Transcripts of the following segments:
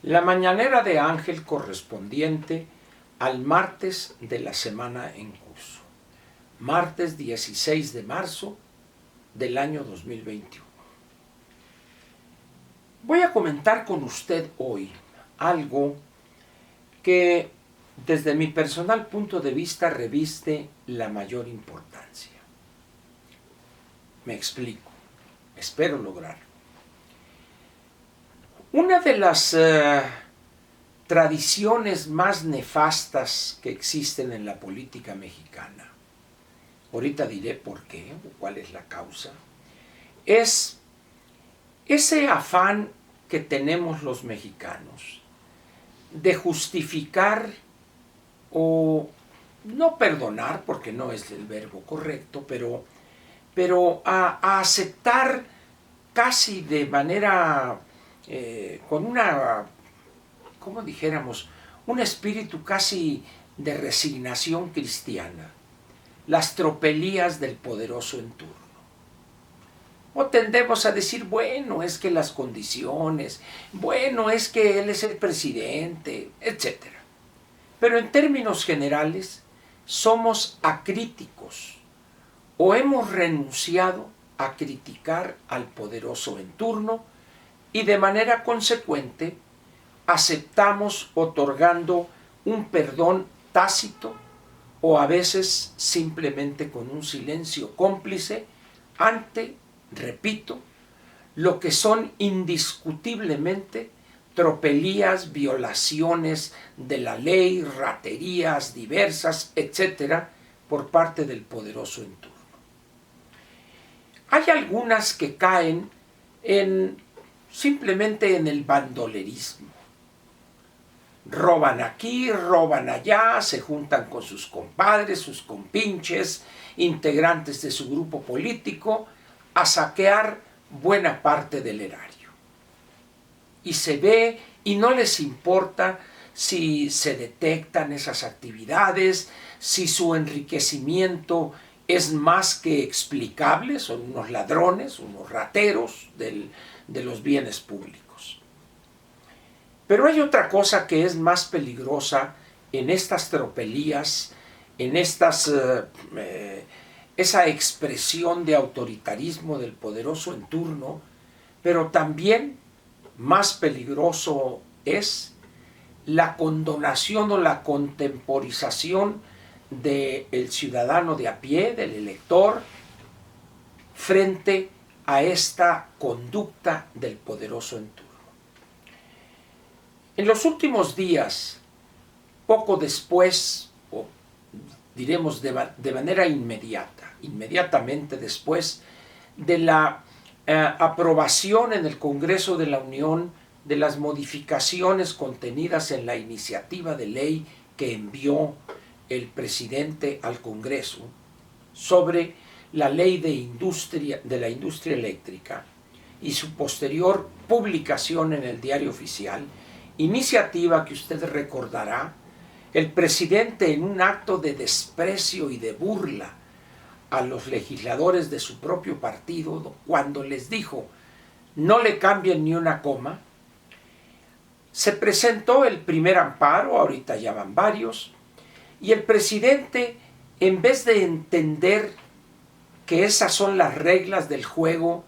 La mañanera de Ángel correspondiente al martes de la semana en curso, martes 16 de marzo del año 2021. Voy a comentar con usted hoy algo que desde mi personal punto de vista reviste la mayor importancia. Me explico, espero lograrlo. Una de las tradiciones más nefastas que existen en la política mexicana, ahorita diré por qué o cuál es la causa, es ese afán que tenemos los mexicanos de justificar o no perdonar, porque no es el verbo correcto, pero a aceptar casi de manera, con una, como dijéramos, un espíritu casi de resignación cristiana, las tropelías del poderoso en turno. O tendemos a decir, bueno, es que las condiciones, bueno, es que él es el presidente, etc. Pero en términos generales, somos acríticos o hemos renunciado a criticar al poderoso en turno y de manera consecuente aceptamos otorgando un perdón tácito o a veces simplemente con un silencio cómplice ante, repito, lo que son indiscutiblemente tropelías, violaciones de la ley, raterías diversas, etcétera, por parte del poderoso en turno. Hay algunas que caen simplemente en el bandolerismo. Roban aquí, roban allá, se juntan con sus compadres, sus compinches, integrantes de su grupo político, a saquear buena parte del erario. Y se ve y no les importa si se detectan esas actividades, si su enriquecimiento es más que explicable, son unos ladrones, unos rateros de los bienes públicos. Pero hay otra cosa que es más peligrosa en estas tropelías, en esa expresión de autoritarismo del poderoso en turno, pero también más peligroso es la condonación o la contemporización del ciudadano de a pie, del elector, frente a esta conducta del poderoso en turno. En los últimos días, poco después, o diremos de manera inmediatamente después de la aprobación en el Congreso de la Unión de las modificaciones contenidas en la iniciativa de ley que envió el presidente al Congreso sobre la ley de la industria eléctrica y su posterior publicación en el Diario Oficial, iniciativa que usted recordará, el presidente en un acto de desprecio y de burla a los legisladores de su propio partido, cuando les dijo no le cambien ni una coma, se presentó el primer amparo, ahorita ya van varios, y el presidente, en vez de entender que esas son las reglas del juego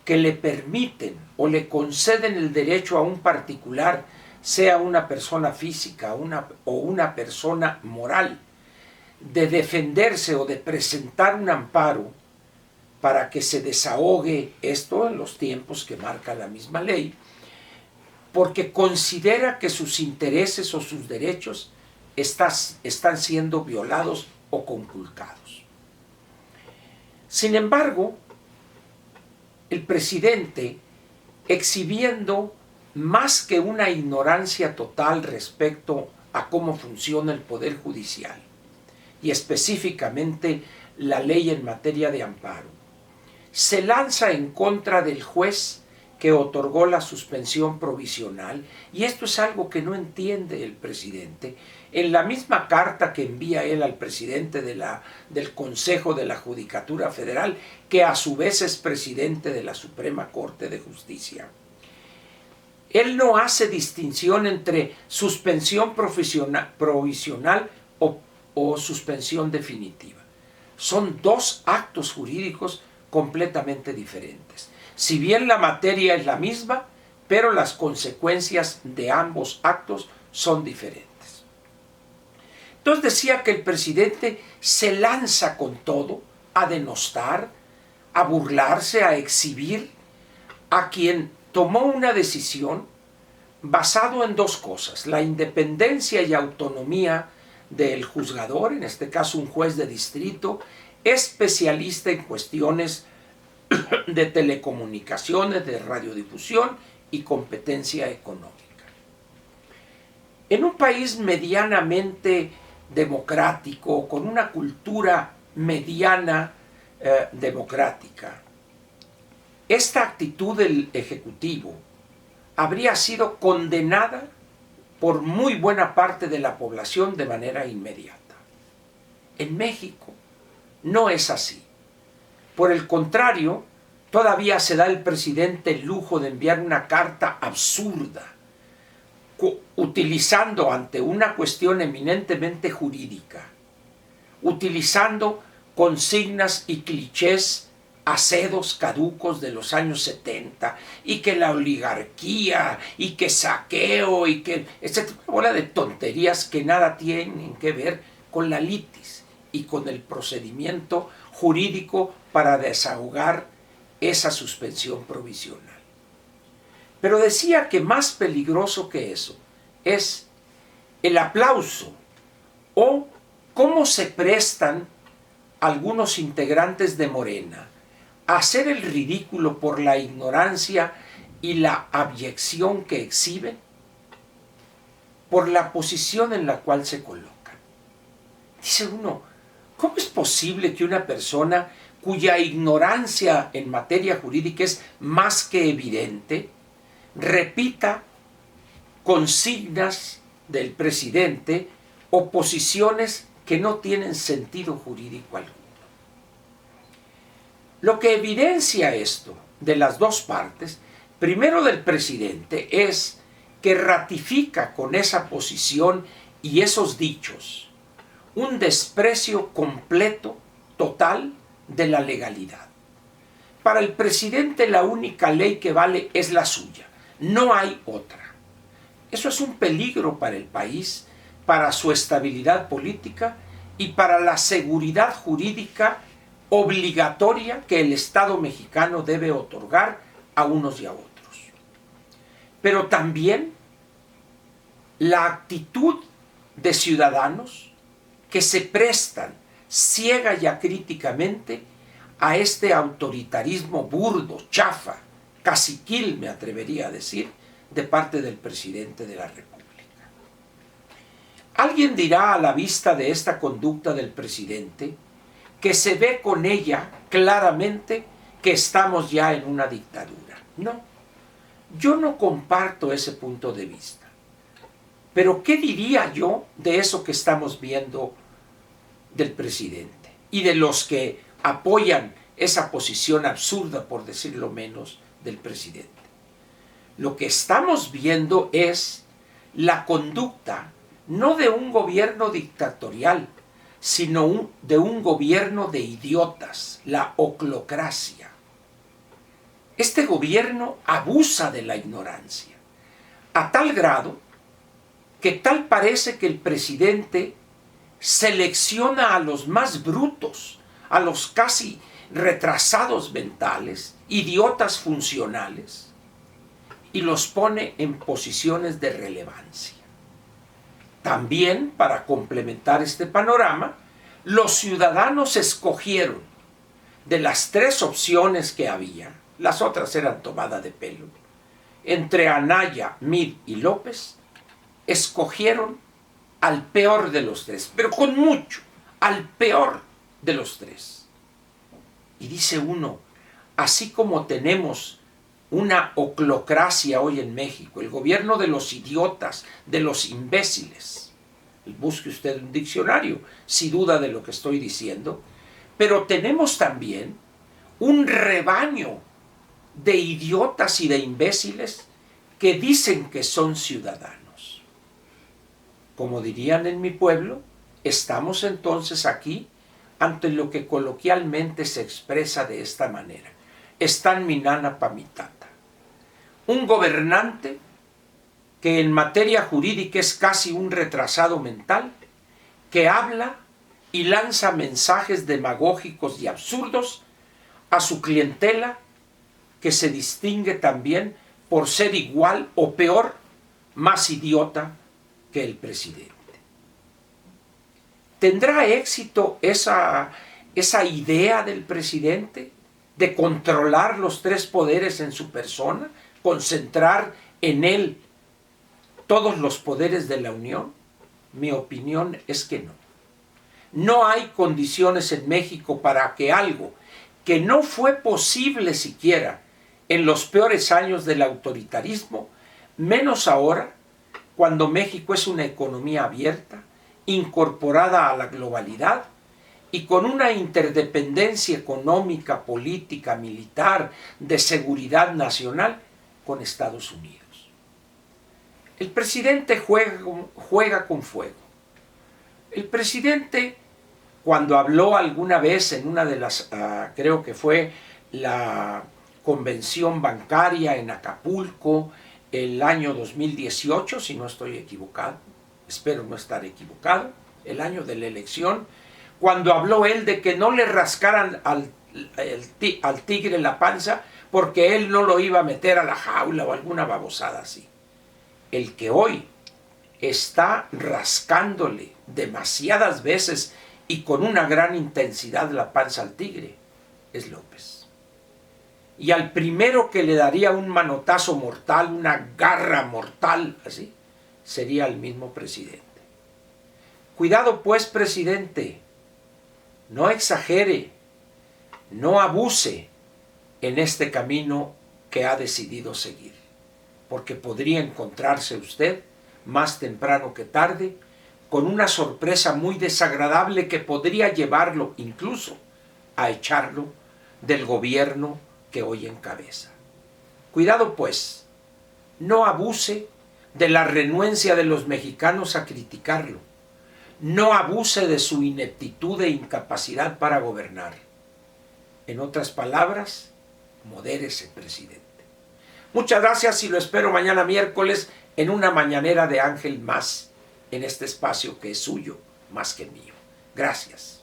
que le permiten o le conceden el derecho a un particular, sea una persona física o una persona moral, de defenderse o de presentar un amparo para que se desahogue esto en los tiempos que marca la misma ley, porque considera que sus intereses o sus derechos están siendo violados o conculcados. Sin embargo, el presidente, exhibiendo más que una ignorancia total respecto a cómo funciona el Poder Judicial, y específicamente la ley en materia de amparo, se lanza en contra del juez que otorgó la suspensión provisional, y esto es algo que no entiende el presidente. En la misma carta que envía él al presidente del Consejo de la Judicatura Federal, que a su vez es presidente de la Suprema Corte de Justicia, Él no hace distinción entre suspensión provisional o suspensión definitiva. Son dos actos jurídicos completamente diferentes. Si bien la materia es la misma, pero las consecuencias de ambos actos son diferentes. Entonces decía que el presidente se lanza con todo a denostar, a burlarse, a exhibir a quien tomó una decisión basado en dos cosas: la independencia y autonomía del juzgador, en este caso un juez de distrito, especialista en cuestiones de telecomunicaciones, de radiodifusión y competencia económica. En un país medianamente democrático, con una cultura mediana democrática, esta actitud del Ejecutivo habría sido condenada por muy buena parte de la población de manera inmediata. En México no es así. Por el contrario, todavía se da el presidente el lujo de enviar una carta absurda, utilizando ante una cuestión eminentemente jurídica, utilizando consignas y clichés acedos caducos de los años 70, y que la oligarquía, y que saqueo, y que etcétera, una bola de tonterías que nada tienen que ver con la litis y con el procedimiento jurídico para desahogar esa suspensión provisional. Pero decía que más peligroso que eso es el aplauso o cómo se prestan algunos integrantes de Morena a hacer el ridículo por la ignorancia y la abyección que exhiben, por la posición en la cual se colocan. Dice uno, ¿cómo es posible que una persona cuya ignorancia en materia jurídica es más que evidente repita consignas del presidente o posiciones que no tienen sentido jurídico alguno? Lo que evidencia esto de las dos partes, primero del presidente, es que ratifica con esa posición y esos dichos un desprecio completo, total, de la legalidad. Para el presidente la única ley que vale es la suya, no hay otra. Eso es un peligro para el país, para su estabilidad política y para la seguridad jurídica obligatoria que el Estado mexicano debe otorgar a unos y a otros. Pero también la actitud de ciudadanos que se prestan ciega y acríticamente a este autoritarismo burdo, chafa, caciquil, me atrevería a decir, de parte del presidente de la República. Alguien dirá a la vista de esta conducta del presidente que se ve con ella claramente que estamos ya en una dictadura. No, yo no comparto ese punto de vista. Pero ¿qué diría yo de eso que estamos viendo del presidente y de los que apoyan esa posición absurda, por decirlo menos, del presidente? Lo que estamos viendo es la conducta no de un gobierno dictatorial, sino de un gobierno de idiotas, la oclocracia. Este gobierno abusa de la ignorancia, a tal grado que tal parece que el presidente selecciona a los más brutos, a los casi retrasados mentales, idiotas funcionales, y los pone en posiciones de relevancia. También, para complementar este panorama, los ciudadanos escogieron de las tres opciones que había, las otras eran tomada de pelo, entre Anaya, Mid y López, escogieron al peor de los tres, pero con mucho, al peor de los tres. Y dice uno, así como tenemos una oclocracia hoy en México, el gobierno de los idiotas, de los imbéciles, busque usted un diccionario si duda de lo que estoy diciendo, pero tenemos también un rebaño de idiotas y de imbéciles que dicen que son ciudadanos. Como dirían en mi pueblo, estamos entonces aquí ante lo que coloquialmente se expresa de esta manera: están mi nana pa' mi tata. Un gobernante que en materia jurídica es casi un retrasado mental, que habla y lanza mensajes demagógicos y absurdos a su clientela, que se distingue también por ser igual o peor, más idiota que el presidente. ¿Tendrá éxito esa idea del presidente de controlar los tres poderes en su persona, concentrar en él todos los poderes de la Unión? Mi opinión es que no. No hay condiciones en México para que algo que no fue posible siquiera en los peores años del autoritarismo, menos ahora, cuando México es una economía abierta, incorporada a la globalidad y con una interdependencia económica, política, militar, de seguridad nacional con Estados Unidos. El presidente juega con fuego. El presidente, cuando habló alguna vez en una de las, creo que fue la convención bancaria en Acapulco, el año 2018, si no estoy equivocado, espero no estar equivocado, el año de la elección, cuando habló él de que no le rascaran al tigre la panza porque él no lo iba a meter a la jaula o alguna babosada así. El que hoy está rascándole demasiadas veces y con una gran intensidad la panza al tigre es López. Y al primero que le daría un manotazo mortal, una garra mortal, así, sería el mismo presidente. Cuidado pues, presidente, no exagere, no abuse en este camino que ha decidido seguir, porque podría encontrarse usted, más temprano que tarde, con una sorpresa muy desagradable que podría llevarlo incluso a echarlo del gobierno que hoy encabeza. Cuidado pues, no abuse de la renuencia de los mexicanos a criticarlo, no abuse de su ineptitud e incapacidad para gobernar. En otras palabras, modérese, presidente. Muchas gracias y lo espero mañana miércoles en una mañanera de Ángel Más, en este espacio que es suyo más que mío. Gracias.